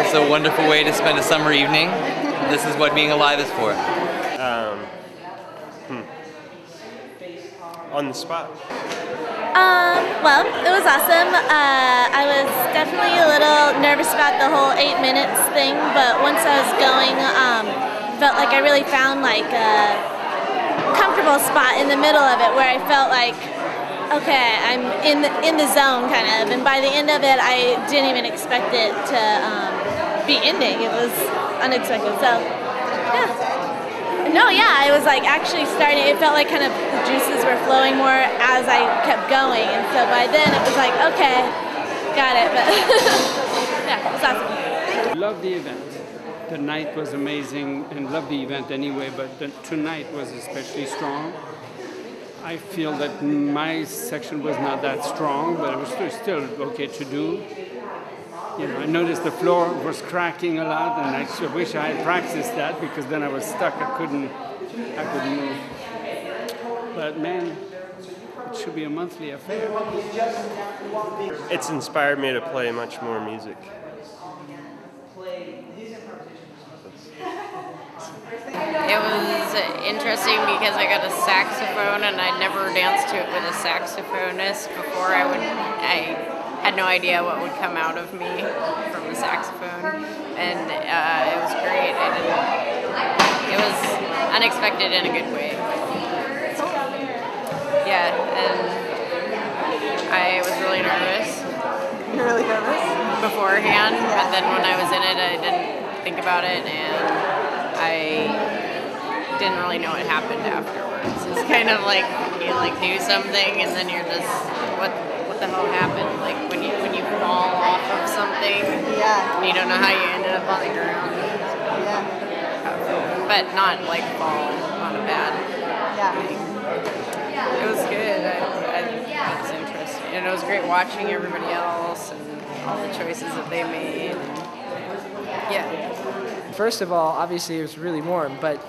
It's a wonderful way to spend a summer evening. This is what being alive is for. On the spot. Well, it was awesome. I was definitely a little nervous about the whole 8 minutes thing, but once I was going, felt like I really found like a comfortable spot in the middle of it where I felt like, okay, I'm in the zone kind of, and by the end of it, I didn't even expect it to be ending. It was unexpected. So, yeah. No, yeah, I was like actually starting, it felt like kind of the juices were flowing more as I kept going, and so by then it was like, okay, got it, but yeah, it was awesome. Love the event. The night was amazing, and love the event anyway, but tonight was especially strong. I feel that my section was not that strong, but it was still okay to do. You know, I noticed the floor was cracking a lot, and I wish I had practiced that because then I was stuck. I couldn't move. But man, it should be a monthly affair. It's inspired me to play much more music. It was interesting because I got a saxophone and I never danced to it with a saxophonist before. I had no idea what would come out of me from the saxophone, and it was great. It was unexpected in a good way. So, yeah, and I was really nervous. You're really nervous? Beforehand, but then when I was in it, I didn't think about it, and I didn't really know what happened afterwards. It's kind of like you do something, and then you're just, what the hell happened? Like when you fall off of something, yeah, and you don't know how you ended up on the ground. Yeah. But not like fall on a bad thing. It was good. It was interesting, and it was great watching everybody else and all the choices that they made. Yeah. First of all, obviously it was really warm, but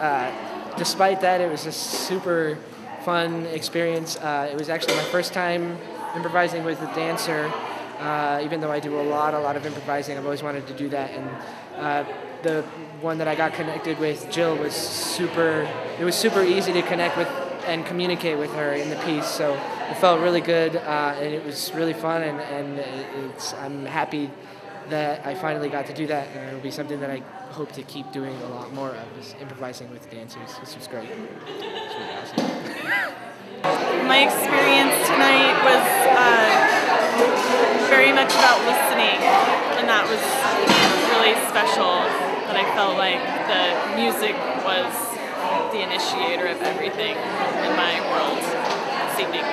despite that, it was a super fun experience. It was actually my first time improvising with a dancer, even though I do a lot of improvising. I've always wanted to do that, and the one that I got connected with, Jill, was it was super easy to connect with and communicate with her in the piece, so it felt really good, and it was really fun, and I'm happy that I finally got to do that, and it'll be something that I hope to keep doing a lot more of, is improvising with dancers. This was great. It's really awesome. My experience tonight was very much about listening, and that was really special, that I felt like the music was the initiator of everything in my world this evening.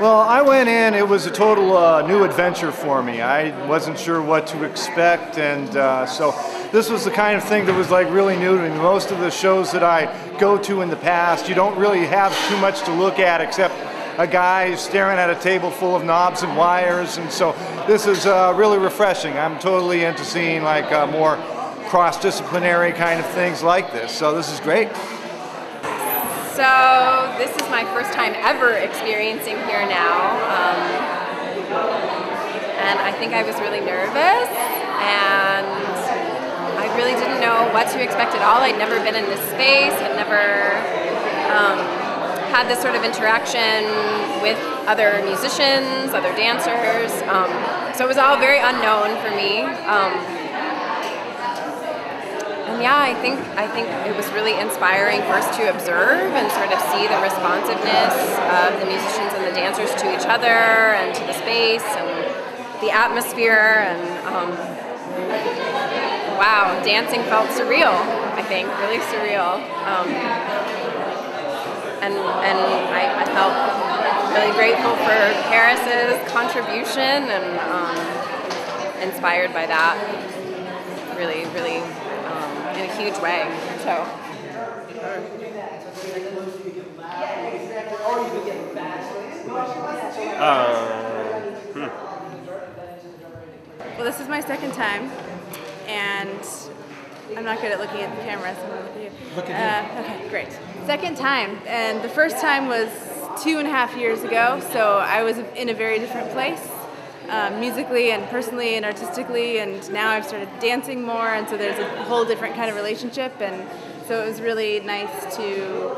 Well, I went in, it was a total new adventure for me. I wasn't sure what to expect, and so this was the kind of thing that was like really new to me. Most of the shows that I go to in the past, you don't really have too much to look at except a guy staring at a table full of knobs and wires, and so this is really refreshing. I'm totally into seeing like more cross-disciplinary kind of things like this, so this is great. So this is my first time ever experiencing here now, and I think I was really nervous, and I really didn't know what to expect at all. I'd never been in this space, had never had this sort of interaction with other musicians, other dancers, so it was all very unknown for me. And yeah, I think it was really inspiring first to observe and sort of see the responsiveness of the musicians and the dancers to each other and to the space and the atmosphere, and wow, dancing felt surreal, I think, really surreal. And I felt really grateful for Paris's contribution and inspired by that, really, really. In a huge way. So. Well, this is my second time, and I'm not good at looking at the camera, so I'm going to look at you. Look at you. Okay, great. Second time, and the first time was 2.5 years ago, so I was in a very different place. musically and personally and artistically, and now I've started dancing more, and so there's a whole different kind of relationship, and so it was really nice to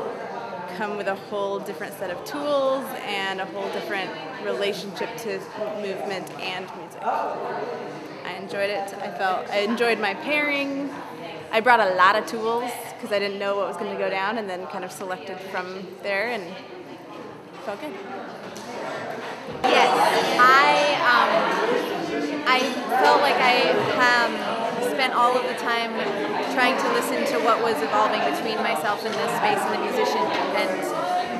come with a whole different set of tools and a whole different relationship to movement and music. I enjoyed it. I enjoyed my pairing. I brought a lot of tools because I didn't know what was going to go down, and then kind of selected from there, and felt good. Yes, I felt like I spent all of the time trying to listen to what was evolving between myself and the space and the musician, and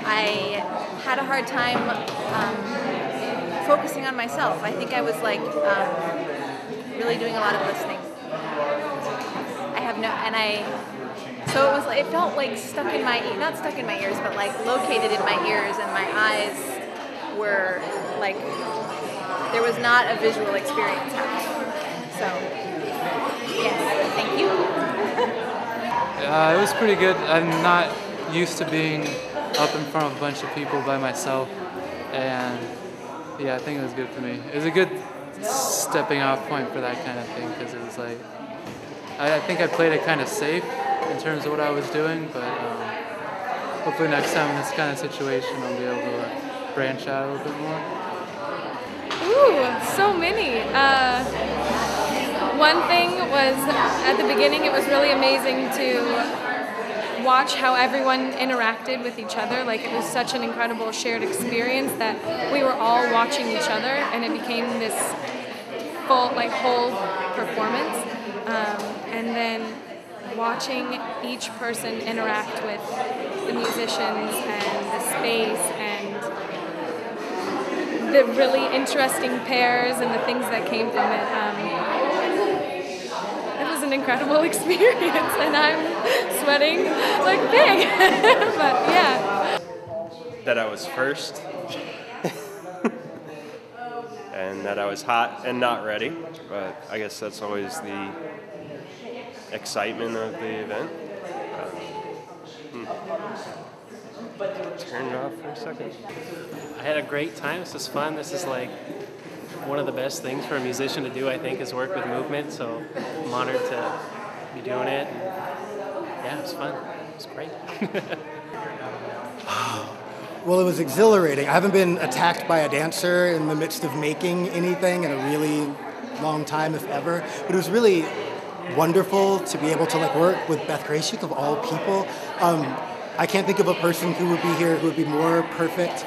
I had a hard time focusing on myself. I think I was like really doing a lot of listening. So it was like, it felt like stuck in my, not stuck in my ears, but like located in my ears, and my eyes were like, there was not a visual experience happening. So, yes, thank you. It was pretty good. I'm not used to being up in front of a bunch of people by myself, and yeah, I think it was good for me. It was a good stepping off point for that kind of thing, because it was like, I think I played it kind of safe in terms of what I was doing, but hopefully next time in this kind of situation I'll be able to branch out a little bit more. Ooh, so many. One thing was, at the beginning, it was really amazing to watch how everyone interacted with each other. Like, it was such an incredible shared experience that we were all watching each other, and it became this full, like, whole performance. And then watching each person interact with the musicians and the space and the really interesting pairs and the things that came from it. It was an incredible experience, and I'm sweating like pig. But yeah. That I was first, and that I was hot and not ready, but I guess that's always the excitement of the event. Turn it off for a second. I had a great time. This is fun. This is like one of the best things for a musician to do, I think, is work with movement. So I'm honored to be doing it. Yeah, it was fun. It was great. Well, it was exhilarating. I haven't been attacked by a dancer in the midst of making anything in a really long time, if ever. But it was really wonderful to be able to like work with Beth Graciuk, of all people. I can't think of a person who would be here who would be more perfect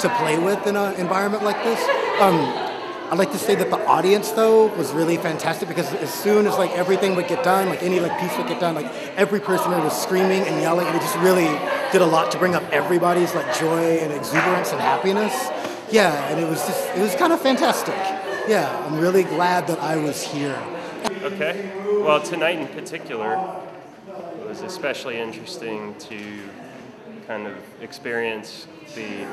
to play with in an environment like this. I'd like to say that the audience, though, was really fantastic, because as soon as like everything would get done, like any like piece would get done, like every person there was screaming and yelling, and it just really did a lot to bring up everybody's like joy and exuberance and happiness. Yeah, and it was kind of fantastic. Yeah, I'm really glad that I was here. Okay, well, tonight in particular, it was especially interesting to kind of experience the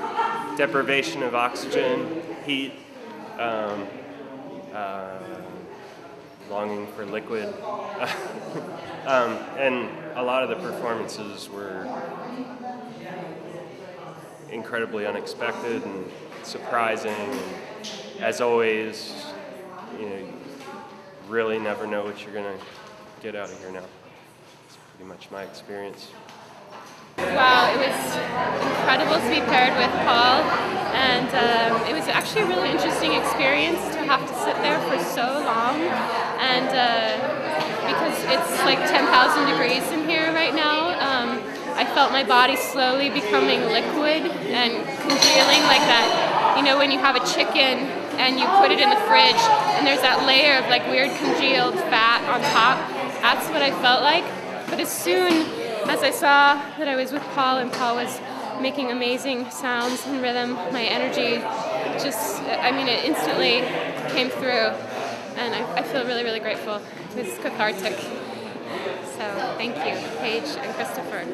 deprivation of oxygen, heat, longing for liquid, and a lot of the performances were incredibly unexpected and surprising, and as always, you know, really never know what you're gonna get out of here now. It's pretty much my experience. Wow, it was incredible to be paired with Paul, and it was actually a really interesting experience to have to sit there for so long, and because it's like 10,000 degrees in here right now, I felt my body slowly becoming liquid and congealing, like that, you know, when you have a chicken and you put it in the fridge and there's that layer of like weird congealed fat on top. That's what I felt like. But as soon as I saw that I was with Paul and Paul was making amazing sounds and rhythm, my energy just, I mean, it instantly came through, and I feel really, really grateful. It was cathartic. So thank you, Paige and Christopher.